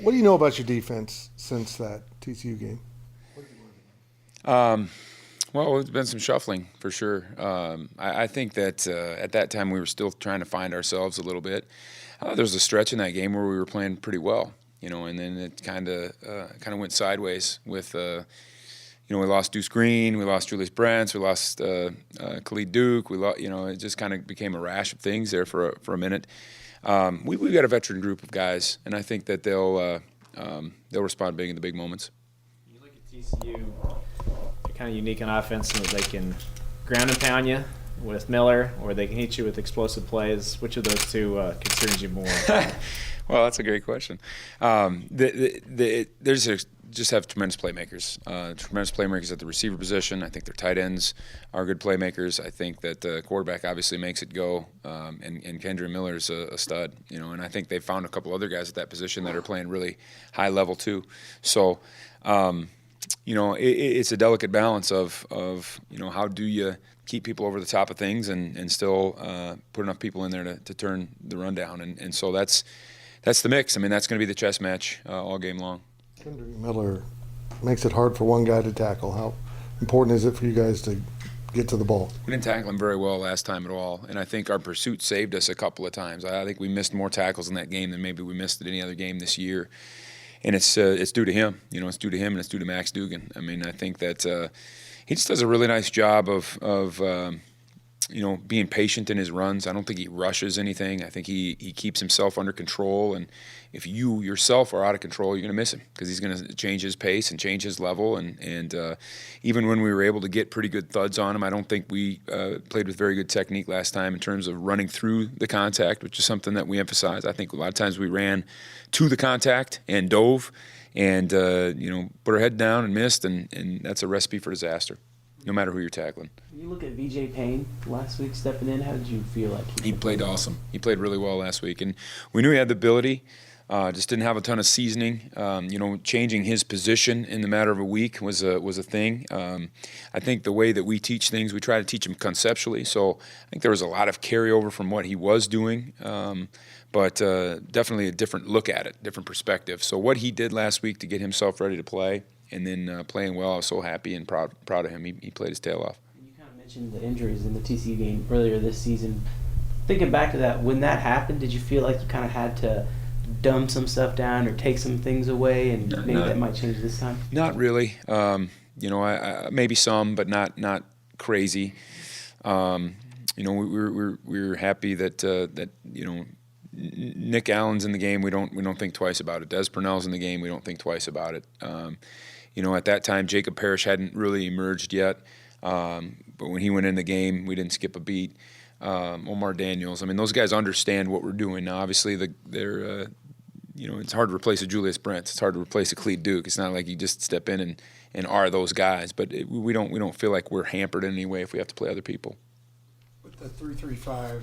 What do you know about your defense since that TCU game? Well, it's been some shuffling for sure. I think that at that time we were still trying to find ourselves a little bit. There was a stretch in that game where we were playing pretty well, and then it kind of went sideways with we lost Deuce Green, we lost Julius Brents, we lost Khalid Duke. It just kind of became a rash of things there for a minute. We've got a veteran group of guys, and I think that they'll respond big in the big moments. You look at TCU, they're kind of unique on offense in that they can ground and pound you with Miller, or they can hit you with explosive plays. Which of those two concerns you more? Well, that's a great question. Just have tremendous playmakers. Tremendous playmakers at the receiver position. I think their tight ends are good playmakers. I think that the quarterback obviously makes it go, and Kendra Miller's a stud. And I think they've found a couple other guys at that position that are playing really high level too. So, it's a delicate balance of how do you keep people over the top of things and still put enough people in there to turn the run down. And so that's the mix. I mean, that's going to be the chess match all game long. Kendrick Miller makes it hard for one guy to tackle. How important is it for you guys to get to the ball? We didn't tackle him very well last time at all, and I think our pursuit saved us a couple of times. I think we missed more tackles in that game than maybe we missed at any other game this year, and it's due to him. It's due to him and it's due to Max Dugan. I mean, I think that he just does a really nice job of being patient in his runs. I don't think he rushes anything. I think he keeps himself under control. And if you yourself are out of control, you're going to miss him because he's going to change his pace and change his level. And even when we were able to get pretty good thuds on him, I don't think we played with very good technique last time in terms of running through the contact, which is something that we emphasize. I think a lot of times we ran to the contact and dove and put our head down and missed, and that's a recipe for disaster, no matter who you're tackling. You look at VJ Payne last week stepping in. How did you feel like he played awesome? He played really well last week, and we knew he had the ability. Just didn't have a ton of seasoning. Changing his position in the matter of a week was a thing. I think the way that we teach things, we try to teach him conceptually. So I think there was a lot of carryover from what he was doing, but definitely a different look at it, different perspective. So what he did last week to get himself ready to play and then playing well, I was so happy and proud of him. He played his tail off. You kind of mentioned the injuries in the TCU game earlier this season. Thinking back to that, when that happened, did you feel like you kind of had to dumb some stuff down or take some things away, and maybe that might change this time? Not really. I maybe some, but not crazy. We're happy that Nick Allen's in the game. We don't think twice about it. Des Purnell's in the game. We don't think twice about it. At that time, Jacob Parrish hadn't really emerged yet. But when he went in the game, we didn't skip a beat. Omar Daniels. I mean, those guys understand what we're doing. Now, obviously, they're it's hard to replace a Julius Brents. It's hard to replace a Khalid Duke. It's not like you just step in and are those guys. But we don't feel like we're hampered in any way if we have to play other people. With the 3-3-5, I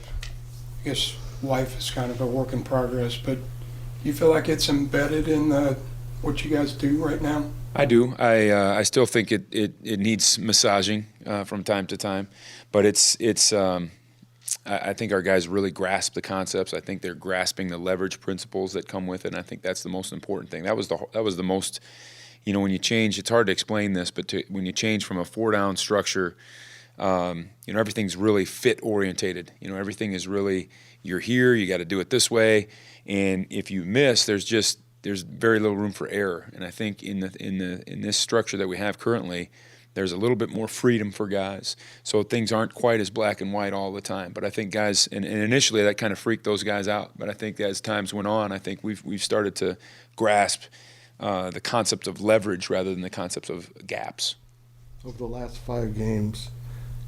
guess life is kind of a work in progress. But you feel like it's embedded in what you guys do right now? I do. I still think it needs massaging from time to time, but it's. I think our guys really grasp the concepts. I think they're grasping the leverage principles that come with it, and I think that's the most important thing. That was the most, when you change, it's hard to explain this, but when you change from a 4-down structure, everything's really fit-orientated. Everything is really, you're here, you got to do it this way, and if you miss, there's very little room for error. And I think in this structure that we have currently, there's a little bit more freedom for guys. So things aren't quite as black and white all the time. But I think guys, and initially that kind of freaked those guys out. But I think as times went on, I think we've started to grasp the concept of leverage rather than the concepts of gaps. Over the last 5 games,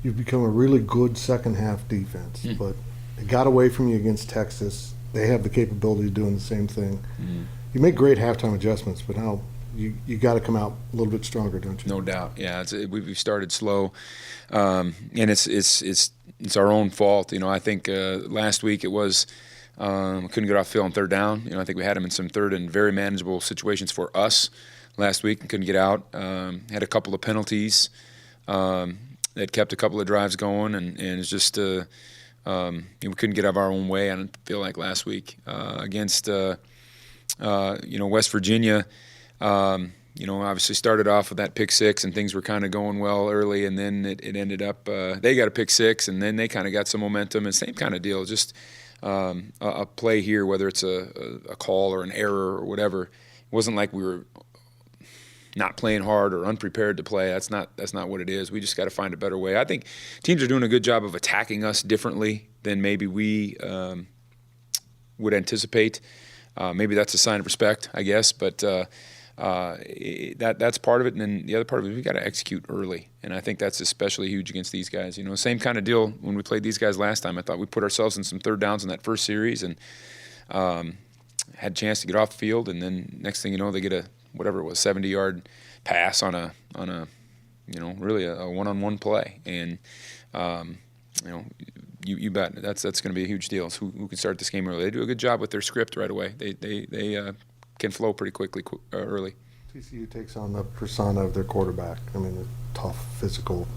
you've become a really good second-half defense. But it got away from you against Texas. They have the capability of doing the same thing. You make great halftime adjustments, but now you got to come out a little bit stronger, don't you? No doubt. Yeah, we've started slow, and it's our own fault. I think last week it was couldn't get off field on 3rd down. I think we had them in some 3rd and very manageable situations for us last week and couldn't get out. Had a couple of penalties that kept a couple of drives going, and it's just we couldn't get out of our own way. I don't feel like last week against. West Virginia, obviously started off with that pick six and things were kind of going well early, and then it ended up they got a pick six, and then they kind of got some momentum, and same kind of deal, just a play here, whether it's a call or an error or whatever. It wasn't like we were not playing hard or unprepared to play. That's not what it is. We just got to find a better way. I think teams are doing a good job of attacking us differently than maybe we would anticipate. Maybe that's a sign of respect, I guess, but that's part of it. And then the other part of it is we got to execute early, and I think that's especially huge against these guys. Same kind of deal when we played these guys last time. I thought we put ourselves in some third downs in that first series and had a chance to get off the field, and then next thing you know, they get a 70-yard pass on a really a one-on-one play, and you bet that's going to be a huge deal. It's who can start this game early. They do a good job with their script right away. They can flow pretty quickly early. TCU takes on the persona of their quarterback. I mean, they're tough, physical,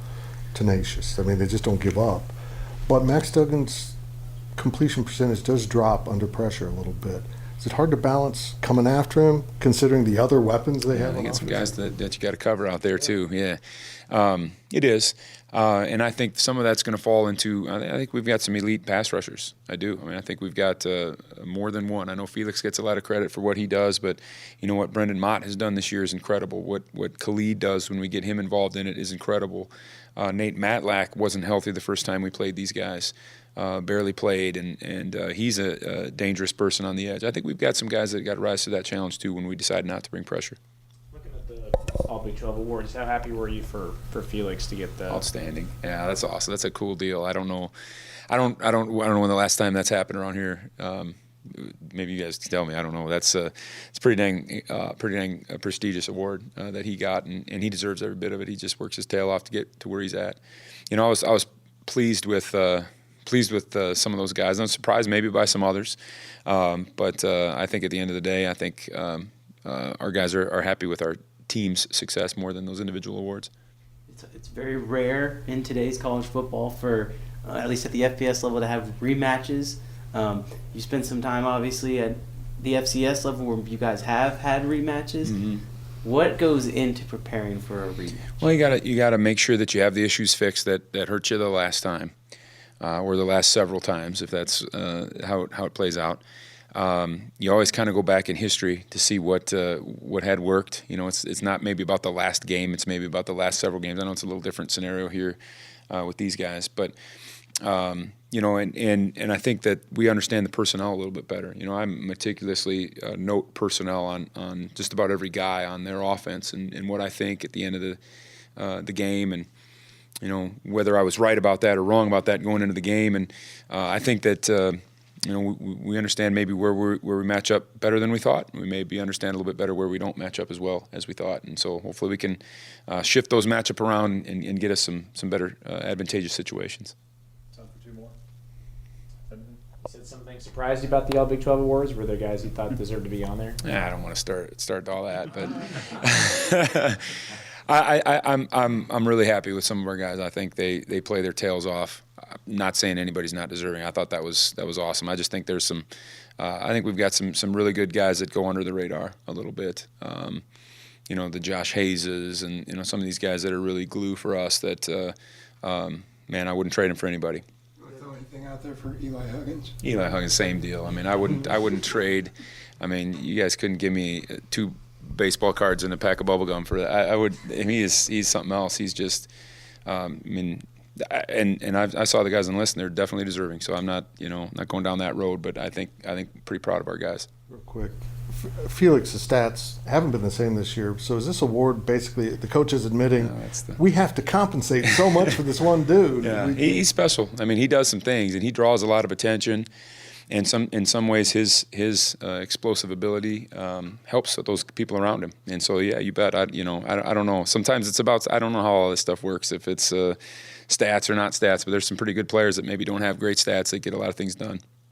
tenacious. I mean, they just don't give up. But Max Duggan's completion percentage does drop under pressure a little bit. Is it hard to balance coming after him, considering the other weapons they have? They get some guys that you got to cover out there too. Yeah, it is, and I think some of that's going to fall into. I think we've got some elite pass rushers. I do. I mean, I think we've got more than one. I know Felix gets a lot of credit for what he does, but what Brendan Mott has done this year is incredible. What Khalid does when we get him involved in it is incredible. Nate Matlack wasn't healthy the first time we played these guys. Barely played, and he's a dangerous person on the edge. I think we've got some guys that got to rise to that challenge too when we decide not to bring pressure. Looking at the All Big 12 awards, how happy were you for Felix to get the outstanding? Yeah, that's awesome. That's a cool deal. I don't know when the last time that's happened around here. Maybe you guys can tell me. I don't know. It's pretty dang prestigious award that he got, and he deserves every bit of it. He just works his tail off to get to where he's at. I was pleased with some of those guys. I'm surprised maybe by some others, but I think at the end of the day, I think our guys are happy with our team's success more than those individual awards. It's very rare in today's college football for, at least at the FBS level, to have rematches. You spent some time, obviously, at the FCS level where you guys have had rematches. Mm-hmm. What goes into preparing for a rematch? Well, you gotta make sure that you have the issues fixed that hurt you the last time. Or the last several times, if that's how it plays out. You always kind of go back in history to see what had worked. It's not maybe about the last game. It's maybe about the last several games. I know it's a little different scenario here with these guys, but and I think that we understand the personnel a little bit better. I meticulously note personnel on just about every guy on their offense and what I think at the end of the game, and whether I was right about that or wrong about that going into the game. And I think that, we understand maybe where we match up better than we thought. We maybe understand a little bit better where we don't match up as well as we thought. And so hopefully we can shift those matchup around and get us some better advantageous situations. Time for two more. You said something surprised you about the All Big 12 awards? Were there guys you thought deserved to be on there? I don't want to start all that, but I'm really happy with some of our guys. I think they play their tails off. I'm not saying anybody's not deserving. I thought that was awesome. I just think there's some. I think we've got some really good guys that go under the radar a little bit. The Josh Hayeses and some of these guys that are really glue for us. That I wouldn't trade them for anybody. You throw anything out there for Eli Huggins? Eli Huggins, same deal. I mean, I wouldn't trade. I mean, you guys couldn't give me two baseball cards and a pack of bubble gum for that. I would. And he's something else. He's just. I saw the guys on the list, and they're definitely deserving. So I'm not going down that road, but I think pretty proud of our guys. Real quick, Felix's stats haven't been the same this year. So is this award basically the coach is admitting we have to compensate so much for this one dude? Yeah, he's special. I mean, he does some things, and he draws a lot of attention. And in some ways, his explosive ability helps those people around him. And so, yeah, you bet. I don't know. Sometimes it's about, I don't know how all this stuff works, if it's stats or not stats. But there's some pretty good players that maybe don't have great stats that get a lot of things done.